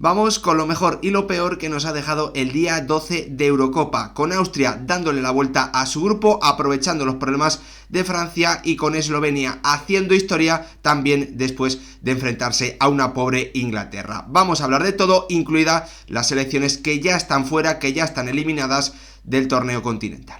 Vamos con lo mejor y lo peor que nos ha dejado el día 12 de Eurocopa, con Austria dándole la vuelta a su grupo, aprovechando los problemas de Francia y con Eslovenia haciendo historia también después de enfrentarse a una pobre Inglaterra. Vamos a hablar de todo, incluida las selecciones que ya están fuera, que ya están eliminadas del torneo continental.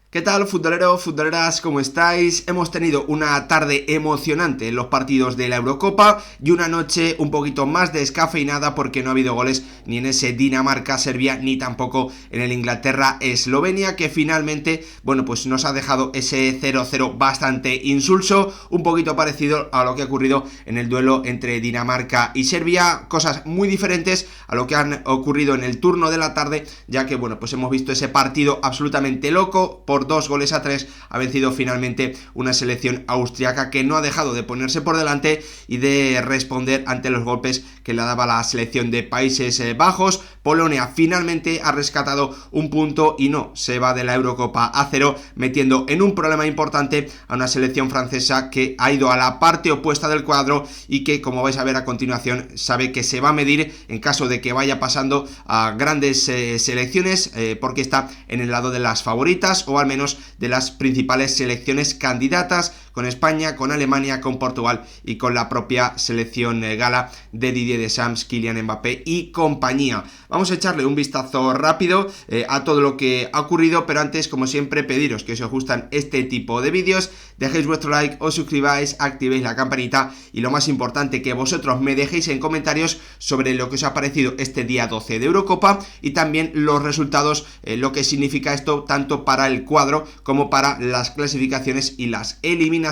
¿Qué tal, futboleros, futboleras? ¿Cómo estáis? Hemos tenido una tarde emocionante en los partidos de la Eurocopa y una noche un poquito más descafeinada porque no ha habido goles ni en ese Dinamarca-Serbia ni tampoco en el Inglaterra-Eslovenia, que finalmente, pues nos ha dejado ese 0-0 bastante insulso, un poquito parecido a lo que ha ocurrido en el duelo entre Dinamarca y Serbia, cosas muy diferentes a lo que han ocurrido en el turno de la tarde, ya que, hemos visto ese partido absolutamente loco. Por 2-3 ha vencido finalmente una selección austriaca que no ha dejado de ponerse por delante y de responder ante los golpes que le daba la selección de Países Bajos. Polonia finalmente ha rescatado un punto y no se va de la Eurocopa a cero, metiendo en un problema importante a una selección francesa que ha ido a la parte opuesta del cuadro y que, como vais a ver a continuación, sabe que se va a medir en caso de que vaya pasando a grandes selecciones, porque está en el lado de las favoritas o al menos de las principales selecciones candidatas, con España, con Alemania, con Portugal y con la propia selección gala de Didier Deschamps, Kylian Mbappé y compañía. Vamos a echarle un vistazo rápido a todo lo que ha ocurrido, pero antes, como siempre, pediros que si os gustan este tipo de vídeos, dejéis vuestro like, os suscribáis, activéis la campanita y lo más importante, que vosotros me dejéis en comentarios sobre lo que os ha parecido este día 12 de Eurocopa y también los resultados, lo que significa esto tanto para el cuadro como para las clasificaciones y las eliminaciones,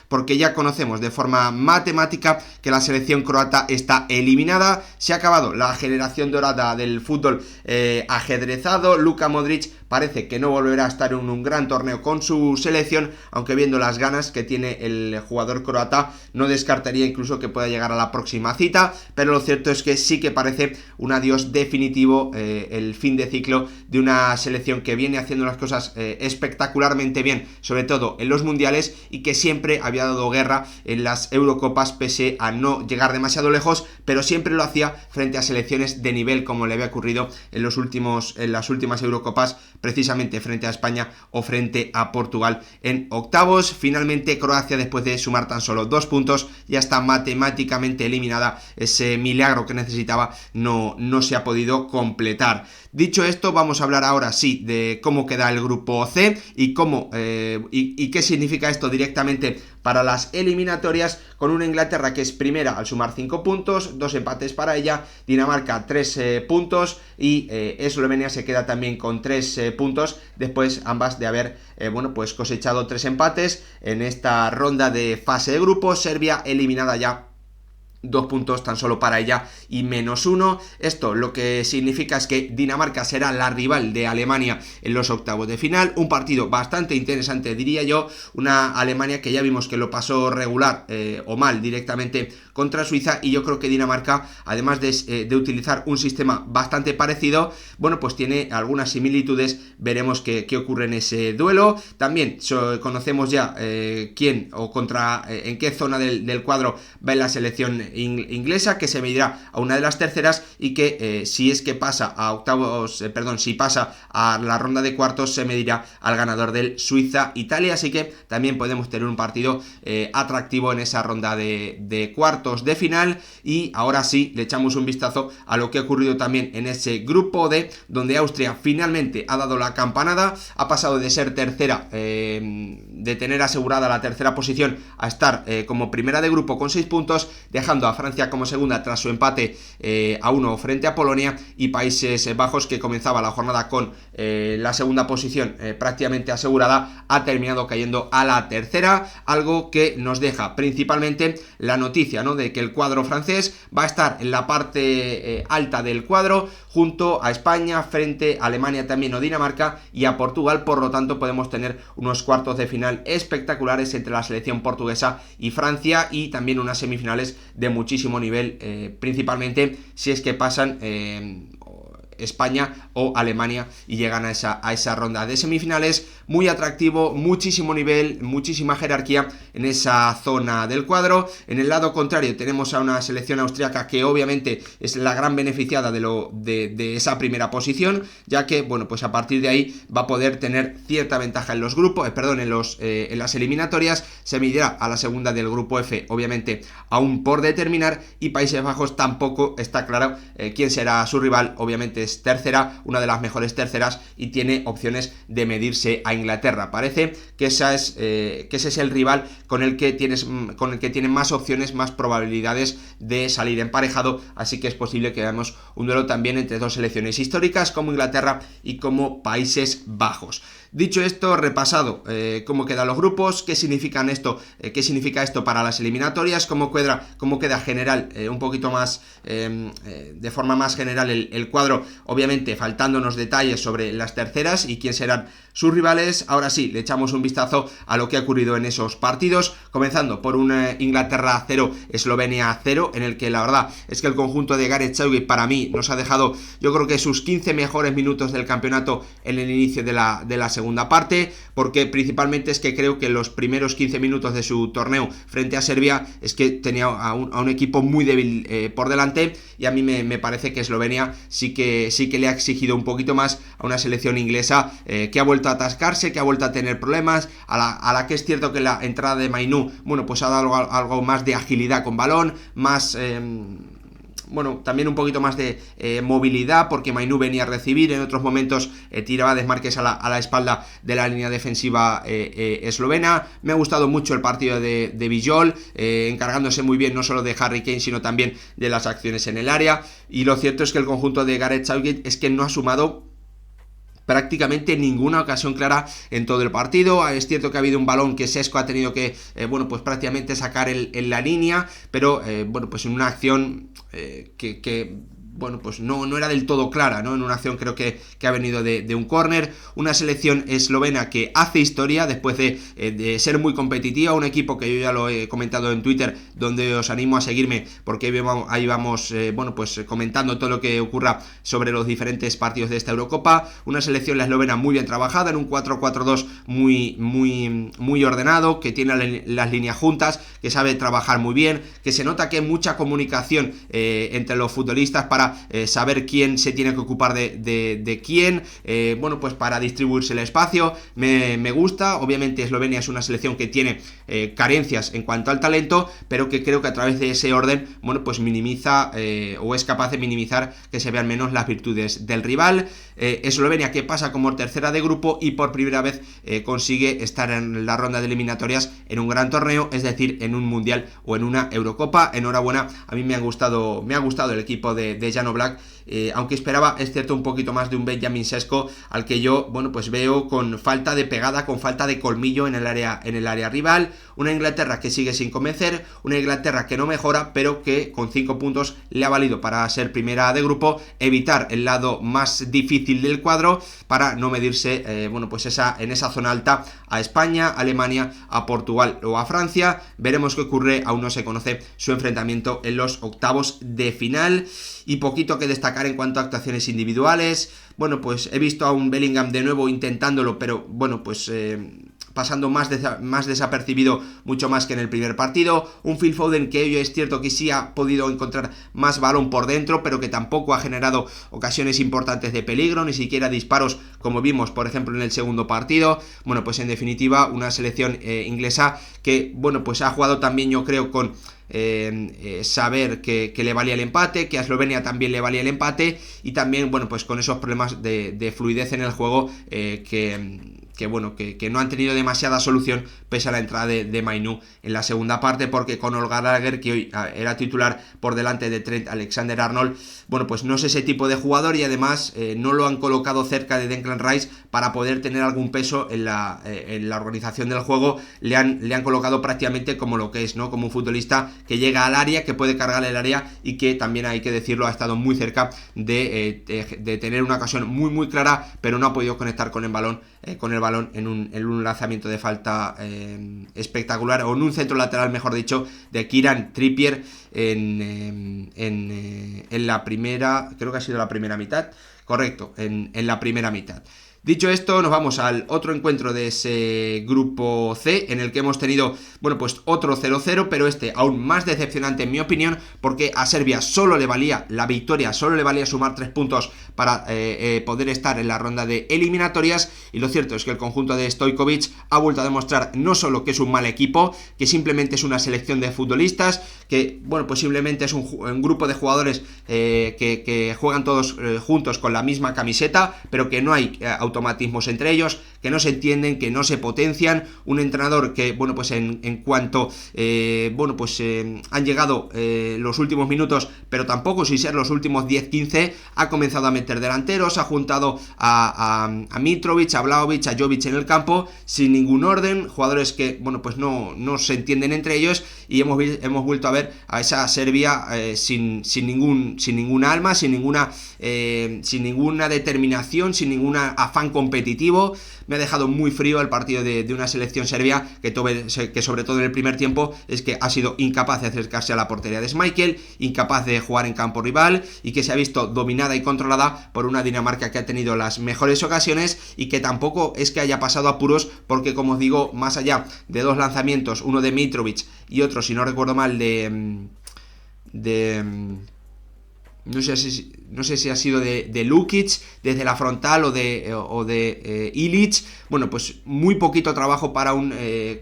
porque ya conocemos de forma matemática que la selección croata está eliminada. Se ha acabado la generación dorada del fútbol ajedrezado. Luka Modric parece que no volverá a estar en un gran torneo con su selección, aunque viendo las ganas que tiene el jugador croata, no descartaría incluso que pueda llegar a la próxima cita, pero lo cierto es que sí que parece un adiós definitivo, el fin de ciclo de una selección que viene haciendo las cosas espectacularmente bien, sobre todo en los mundiales, y que siempre había dado guerra en las Eurocopas pese a no llegar demasiado lejos, pero siempre lo hacía frente a selecciones de nivel, como le había ocurrido en las últimas Eurocopas, precisamente frente a España o frente a Portugal en octavos. Finalmente Croacia, después de sumar tan solo 2 puntos, ya está matemáticamente eliminada. Ese milagro que necesitaba no se ha podido completar. Dicho esto, vamos a hablar ahora sí de cómo queda el grupo C y qué significa esto directamente para las eliminatorias, con una Inglaterra que es primera al sumar 5 puntos, 2 empates para ella, Dinamarca 3 puntos y Eslovenia se queda también con 3 puntos, después ambas de haber cosechado 3 empates en esta ronda de fase de grupos. Serbia eliminada ya, 2 puntos tan solo para ella y -1. Esto lo que significa es que Dinamarca será la rival de Alemania en los octavos de final. Un partido bastante interesante, diría yo. Una Alemania que ya vimos que lo pasó regular o mal directamente contra Suiza, y yo creo que Dinamarca, además de utilizar un sistema bastante parecido, tiene algunas similitudes. Veremos qué ocurre en ese duelo. También conocemos ya en qué zona del cuadro va en la selección inglesa, que se medirá a una de las terceras y que si pasa a la ronda de cuartos, se medirá al ganador del Suiza-Italia, así que también podemos tener un partido atractivo en esa ronda de cuartos de final. Y ahora sí, le echamos un vistazo a lo que ha ocurrido también en ese grupo D, donde Austria finalmente ha dado la campanada, ha pasado de ser tercera, de tener asegurada la tercera posición, a estar como primera de grupo con 6 puntos, dejando a Francia como segunda tras su empate a 1 frente a Polonia, y Países Bajos, que comenzaba la jornada con la segunda posición prácticamente asegurada, ha terminado cayendo a la tercera, algo que nos deja principalmente la noticia, ¿no?, de que el cuadro francés va a estar en la parte alta del cuadro, junto a España, frente a Alemania también o Dinamarca, y a Portugal. Por lo tanto, podemos tener unos cuartos de final espectaculares entre la selección portuguesa y Francia, y también unas semifinales de muchísimo nivel, principalmente si es que pasan España o Alemania y llegan a esa ronda de semifinales. Muy atractivo, muchísimo nivel, muchísima jerarquía en esa zona del cuadro. En el lado contrario tenemos a una selección austriaca que obviamente es la gran beneficiada de esa primera posición, ya que, bueno, pues a partir de ahí va a poder tener cierta ventaja en los grupos, en las eliminatorias. Se medirá a la segunda del grupo F, obviamente aún por determinar, y Países Bajos tampoco está claro quién será su rival. Obviamente es tercera, una de las mejores terceras, y tiene opciones de medirse a Inglaterra. Parece que ese es el rival con el que tiene más opciones, más probabilidades de salir emparejado, así que es posible que veamos un duelo también entre dos selecciones históricas como Inglaterra y como Países Bajos. Dicho esto, repasado cómo quedan los grupos, qué significa esto para las eliminatorias, cómo queda general, un poquito más de forma más general el cuadro, obviamente faltándonos detalles sobre las terceras y quién serán sus rivales. Ahora sí, le echamos un vistazo a lo que ha ocurrido en esos partidos, comenzando por un Inglaterra 0, Eslovenia 0, en el que la verdad es que el conjunto de Gareth Southgate para mí nos ha dejado, yo creo que sus 15 mejores minutos del campeonato en el inicio de la segunda parte, porque principalmente es que creo que los primeros 15 minutos de su torneo frente a Serbia es que tenía a un equipo muy débil por delante, y a mí me parece que Eslovenia sí que le ha exigido un poquito más a una selección inglesa que ha vuelto a atascarse, que ha vuelto a tener problemas, a la que es cierto que la entrada de Mainoo, bueno, pues ha dado algo más de agilidad con balón, más también un poquito más de movilidad, porque Mainoo venía a recibir, en otros momentos tiraba desmarques a la espalda de la línea defensiva eslovena. Me ha gustado mucho el partido de Bijol, encargándose muy bien no solo de Harry Kane, sino también de las acciones en el área, y lo cierto es que el conjunto de Gareth Southgate es que no ha sumado prácticamente ninguna ocasión clara en todo el partido. Es cierto que ha habido un balón que Šeško ha tenido que pues prácticamente sacar en la línea, pero pues en una acción que pues no era del todo clara, ¿no? En una acción creo que ha venido de un córner. Una selección eslovena que hace historia después de ser muy competitiva, un equipo que yo ya lo he comentado en Twitter, donde os animo a seguirme, porque ahí vamos pues comentando todo lo que ocurra sobre los diferentes partidos de esta Eurocopa. Una selección, la eslovena, muy bien trabajada en un 4-4-2 muy ordenado, que tiene las líneas juntas, que sabe trabajar muy bien, que se nota que hay mucha comunicación entre los futbolistas para saber quién se tiene que ocupar de quién, pues para distribuirse el espacio. Me gusta. Obviamente Eslovenia es una selección que tiene carencias en cuanto al talento, pero que creo que a través de ese orden, pues minimiza o es capaz de minimizar que se vean menos las virtudes del rival. Eslovenia, que pasa como tercera de grupo y por primera vez consigue estar en la ronda de eliminatorias en un gran torneo, es decir, en un mundial o en una Eurocopa. Enhorabuena, a mí me ha gustado el equipo de Jan Oblak, aunque esperaba, es cierto, un poquito más de un Benjamin Šeško, al que yo, pues veo con falta de pegada, con falta de colmillo en el área rival. Una Inglaterra que sigue sin convencer, una Inglaterra que no mejora, pero que con 5 puntos le ha valido para ser primera de grupo, evitar el lado más difícil del cuadro para no medirse, en esa zona alta a España, a Alemania, a Portugal o a Francia. Veremos qué ocurre, aún no se conoce su enfrentamiento en los octavos de final. Y poquito que destacar en cuanto a actuaciones individuales. Pues he visto a un Bellingham de nuevo intentándolo, pero pasando más desapercibido, mucho más que en el primer partido. Un Phil Foden que es cierto que sí ha podido encontrar más balón por dentro, pero que tampoco ha generado ocasiones importantes de peligro, ni siquiera disparos como vimos por ejemplo en el segundo partido. Pues en definitiva una selección inglesa que pues ha jugado también, yo creo, con saber que le valía el empate, que a Eslovenia también le valía el empate, y también pues con esos problemas de fluidez en el juego que no han tenido demasiada solución pese a la entrada de Mainoo en la segunda parte, porque Conor Gallagher, que hoy era titular por delante de Trent Alexander-Arnold, pues no es ese tipo de jugador, y además no lo han colocado cerca de Declan Rice para poder tener algún peso en la organización del juego. Le han colocado prácticamente como lo que es, ¿no? Como un futbolista que llega al área, que puede cargar el área, y que también, hay que decirlo, ha estado muy cerca de tener una ocasión muy muy clara, pero no ha podido conectar con el balón con el balón en un lanzamiento de falta espectacular, o en un centro lateral, mejor dicho, de Kieran Trippier en la primera, creo que ha sido la primera mitad, correcto, en la primera mitad. Dicho esto, nos vamos al otro encuentro de ese grupo C, en el que hemos tenido, bueno, pues otro 0-0, pero aún más decepcionante en mi opinión, porque a Serbia solo le valía la victoria, solo le valía sumar 3 puntos para poder estar en la ronda de eliminatorias, y lo cierto es que el conjunto de Stojkovic ha vuelto a demostrar no solo que es un mal equipo, que simplemente es una selección de futbolistas, que, bueno, pues simplemente es un grupo de jugadores que juegan todos juntos con la misma camiseta, pero que no hay automatismos entre ellos, que no se entienden, que no se potencian. Un entrenador que, bueno, pues en cuanto han llegado los últimos minutos, pero tampoco sin ser los últimos 10-15, ha comenzado a meter delanteros, ha juntado a Mitrovic, a Vlahovic, a Jovic en el campo, sin ningún orden, jugadores que, bueno, pues no se entienden entre ellos, y hemos vuelto a ver a esa Serbia sin ninguna alma, sin ninguna determinación, sin ninguna afán competitivo. Me ha dejado muy frío el partido de una selección serbia que sobre todo en el primer tiempo es que ha sido incapaz de acercarse a la portería de Schmeichel, incapaz de jugar en campo rival, y que se ha visto dominada y controlada por una Dinamarca que ha tenido las mejores ocasiones, y que tampoco es que haya pasado apuros, porque, como os digo, más allá de 2 lanzamientos, uno de Mitrovic y otro, si no recuerdo mal, no sé si ha sido de Lukic desde la frontal o de Ilic. Bueno, pues muy poquito trabajo para un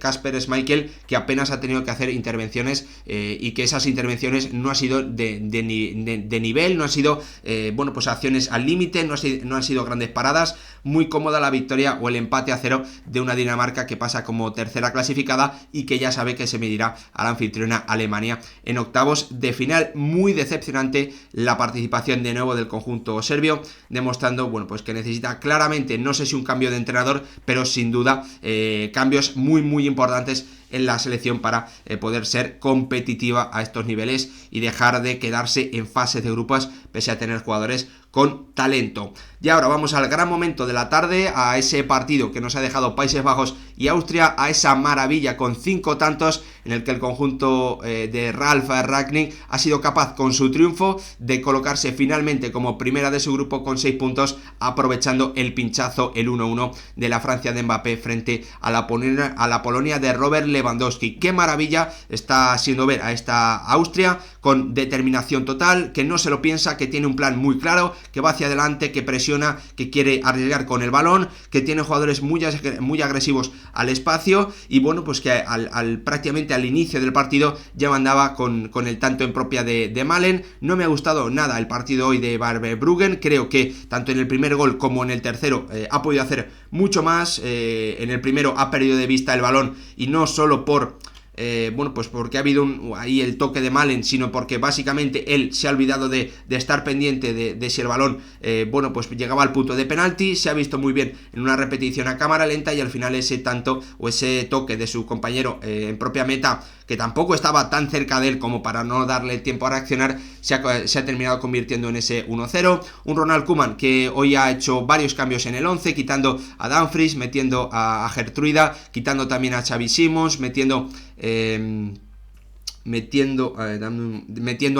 Kasper Schmeichel, que apenas ha tenido que hacer intervenciones, y que esas intervenciones no han sido de nivel, no han sido pues acciones al límite, no han sido grandes paradas. Muy cómoda la victoria o el empate a 0 de una Dinamarca que pasa como tercera clasificada y que ya sabe que se medirá a la anfitriona Alemania en octavos de final. Muy decepcionante la participación de nuevo del conjunto serbio, demostrando, bueno, pues que necesita claramente, no sé si un cambio de entrenador, pero sin duda cambios muy importantes en la selección para poder ser competitiva a estos niveles y dejar de quedarse en fases de grupos pese a tener jugadores con talento. Y ahora vamos al gran momento de la tarde, a ese partido que nos ha dejado Países Bajos y Austria, a esa maravilla con 5 tantos en el que el conjunto de Ralf Rangnick ha sido capaz, con su triunfo, de colocarse finalmente como primera de su grupo con 6 puntos, aprovechando el pinchazo, el 1-1 de la Francia de Mbappé frente a la Polonia de Robert Lewandowski. Qué maravilla está siendo ver a esta Austria con determinación total, que no se lo piensa, que tiene un plan muy claro, que va hacia adelante, que presiona, que quiere arriesgar con el balón, que tiene jugadores muy agresivos al espacio, y bueno, pues que prácticamente al inicio del partido ya mandaba con el tanto en propia de Malen. No me ha gustado nada el partido hoy de Bruggen. Creo que tanto en el primer gol como en el tercero ha podido hacer mucho más. En el primero ha perdido de vista el balón, y no solo pues porque ha habido ahí el toque de Malen, sino porque básicamente él se ha olvidado de estar pendiente de si el balón pues llegaba al punto de penalti. Se ha visto muy bien en una repetición a cámara lenta, y al final ese tanto o ese toque de su compañero en propia meta, que tampoco estaba tan cerca de él como para no darle tiempo a reaccionar, se ha terminado convirtiendo en ese 1-0. Un Ronald Koeman que hoy ha hecho varios cambios en el 11, quitando a Dumfries, metiendo a Gertruida, quitando también a Xavi Simons, metiendo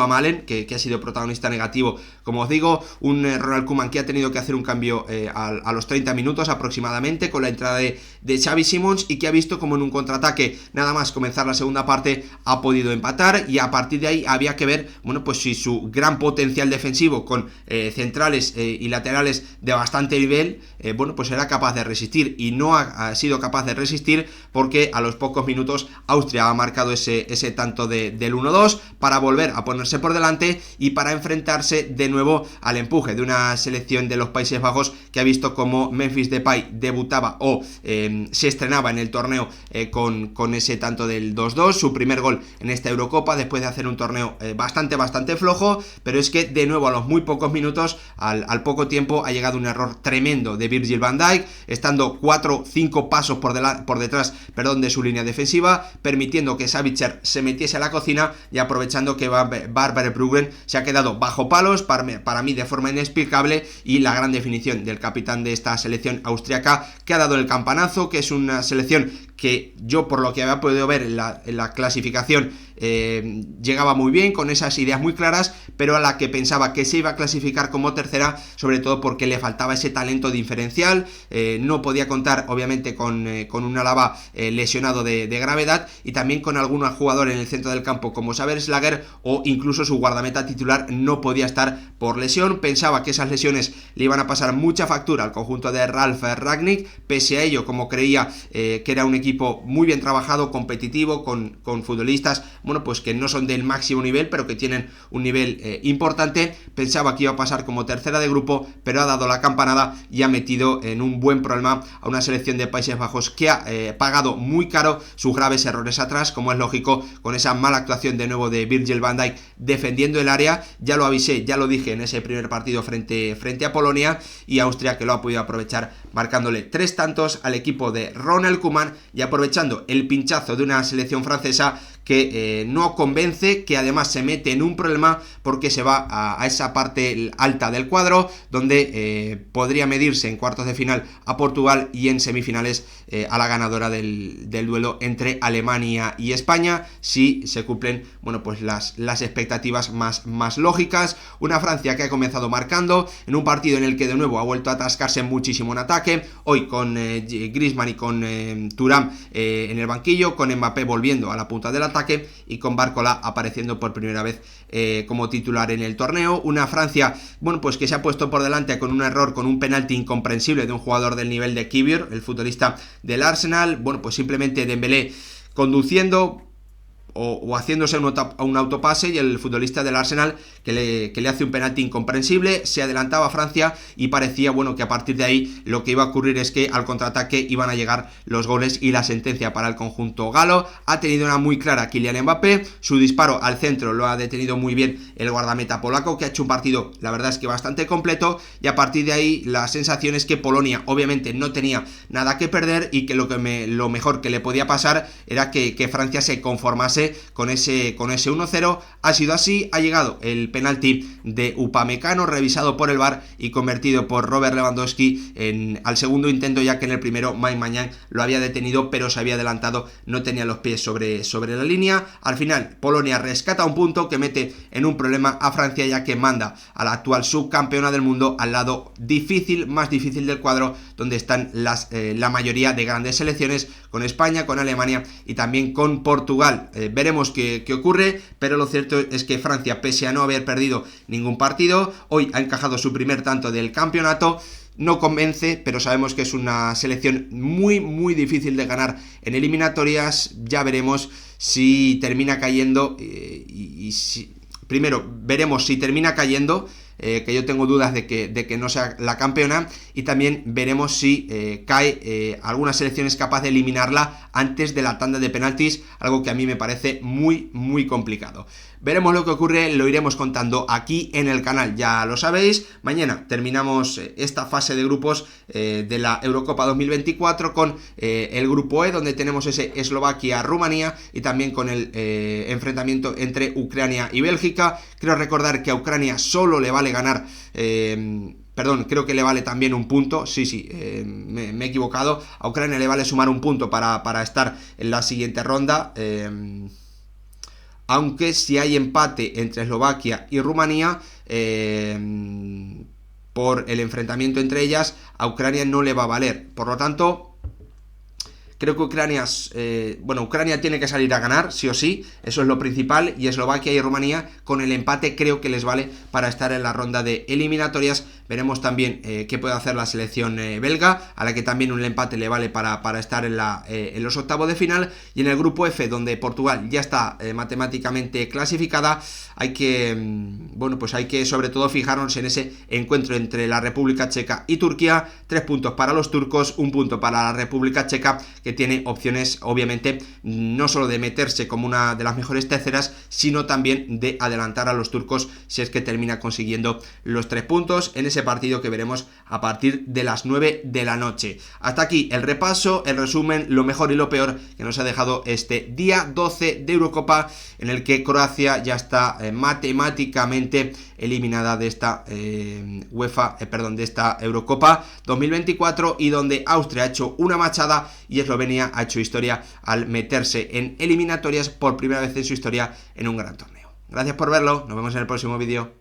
a Malen, que ha sido protagonista negativo, como os digo. Un Ronald Koeman que ha tenido que hacer un cambio a los 30 minutos aproximadamente, con la entrada de Xavi Simons, y que ha visto como en un contraataque, nada más comenzar la segunda parte, ha podido empatar. Y a partir de ahí había que ver, bueno, pues si su gran potencial defensivo, con centrales y laterales de bastante nivel, pues era capaz de resistir, y no ha sido capaz de resistir, porque a los pocos minutos Austria ha marcado ese tanto del 1-2 para volver a ponerse por delante y para enfrentarse de nuevo al empuje de una selección de los Países Bajos que ha visto como Memphis Depay debutaba o se estrenaba en el torneo con ese tanto del 2-2, su primer gol en esta Eurocopa, después de hacer un torneo bastante flojo. Pero es que de nuevo, a los muy pocos minutos, al poco tiempo, ha llegado un error tremendo de Virgil van Dijk, estando 4-5 pasos por detrás de su línea defensiva, permitiendo que Savitzer se metiese a la cocina y aprovechando que Barbara Bruggen se ha quedado bajo palos, para mí de forma inexplicable, y la gran definición del capitán de esta selección austriaca, que ha dado el campanazo, que es una selección que yo, por lo que había podido ver en la clasificación, llegaba muy bien, con esas ideas muy claras, pero a la que pensaba que se iba a clasificar como tercera, sobre todo porque le faltaba ese talento diferencial. No podía contar obviamente con un Alaba lesionado de gravedad, y también con algún jugador en el centro del campo como Xaver Schlager, o incluso su guardameta titular no podía estar por lesión. Pensaba que esas lesiones le iban a pasar mucha factura al conjunto de Ralf Rangnick. Pese a ello, como creía que era un equipo muy bien trabajado, competitivo, con futbolistas, bueno, pues que no son del máximo nivel, pero que tienen un nivel importante, pensaba que iba a pasar como tercera de grupo, pero ha dado la campanada y ha metido en un buen problema a una selección de Países Bajos que ha pagado muy caro sus graves errores atrás, como es lógico, con esa mala actuación de nuevo de Virgil van Dijk defendiendo el área. Ya lo avisé, ya lo dije en ese primer partido frente a Polonia, y Austria que lo ha podido aprovechar marcándole 3 tantos al equipo de Ronald Koeman, y aprovechando el pinchazo de una selección francesa que no convence, que además se mete en un problema porque se va a esa parte alta del cuadro, donde podría medirse en cuartos de final a Portugal, y en semifinales a la ganadora del duelo entre Alemania y España, si se cumplen, bueno, pues las expectativas más lógicas. Una Francia que ha comenzado marcando en un partido en el que de nuevo ha vuelto a atascarse muchísimo en ataque, hoy con Griezmann y con Thuram en el banquillo, con Mbappé volviendo a la punta del ataque, y con Barcola apareciendo por primera vez como titular en el torneo. Una Francia, bueno, pues que se ha puesto por delante con un error, con un penalti incomprensible de un jugador del nivel de Kiwior, el futbolista del Arsenal. Bueno, pues simplemente Dembélé conduciendo o haciéndose un autopase, y el futbolista del Arsenal que le hace un penalti incomprensible. Se adelantaba Francia y parecía, bueno, que a partir de ahí lo que iba a ocurrir es que al contraataque iban a llegar los goles y la sentencia para el conjunto galo. Ha tenido una muy clara Kylian Mbappé, su disparo al centro lo ha detenido muy bien el guardameta polaco, que ha hecho un partido, la verdad es que bastante completo, y a partir de ahí la sensación es que Polonia obviamente no tenía nada que perder, y que lo mejor que le podía pasar era que Francia se conformase con ese 1-0. Ha sido así, ha llegado el penalti de Upamecano, revisado por el VAR y convertido por Robert Lewandowski al segundo intento, ya que en el primero Mike Maignan lo había detenido, pero se había adelantado, no tenía los pies sobre la línea. Al final Polonia rescata un punto que mete en un problema a Francia, ya que manda a la actual subcampeona del mundo al lado más difícil del cuadro, donde están la mayoría de grandes selecciones, con España, con Alemania y también con Portugal. Veremos qué ocurre, pero lo cierto es que Francia, pese a no haber perdido ningún partido, hoy ha encajado su primer tanto del campeonato. No convence, pero sabemos que es una selección muy muy difícil de ganar en eliminatorias. Ya veremos si termina cayendo, primero veremos si termina cayendo, que yo tengo dudas de que no sea la campeona, y también veremos si cae alguna selección es capaz de eliminarla antes de la tanda de penaltis, algo que a mí me parece muy muy complicado. Veremos lo que ocurre, lo iremos contando aquí en el canal, ya lo sabéis. Mañana terminamos esta fase de grupos de la Eurocopa 2024 con el grupo E, donde tenemos ese Eslovaquia-Rumanía, y también con el enfrentamiento entre Ucrania y Bélgica. Quiero recordar que a Ucrania solo le vale ganar... creo que le vale también un punto. Me he equivocado. A Ucrania le vale sumar un punto para estar en la siguiente ronda. Aunque si hay empate entre Eslovaquia y Rumanía, por el enfrentamiento entre ellas, a Ucrania no le va a valer. Por lo tanto, creo que Ucrania tiene que salir a ganar, sí o sí, eso es lo principal, y Eslovaquia y Rumanía con el empate creo que les vale para estar en la ronda de eliminatorias. Veremos también qué puede hacer la selección belga, a la que también un empate le vale para estar en los octavos de final. Y en el grupo F, donde Portugal ya está matemáticamente clasificada, hay que sobre todo fijarnos en ese encuentro entre la República Checa y Turquía. 3 puntos para los turcos, 1 punto para la República Checa, que tiene opciones obviamente no solo de meterse como una de las mejores terceras, sino también de adelantar a los turcos si es que termina consiguiendo los 3 puntos. En ese ese partido que veremos a partir de las 9 de la noche. Hasta aquí el repaso, el resumen, lo mejor y lo peor que nos ha dejado este día 12 de Eurocopa, en el que Croacia ya está matemáticamente eliminada de esta de esta Eurocopa 2024, y donde Austria ha hecho una machada y Eslovenia ha hecho historia al meterse en eliminatorias por primera vez en su historia en un gran torneo. Gracias por verlo, nos vemos en el próximo vídeo.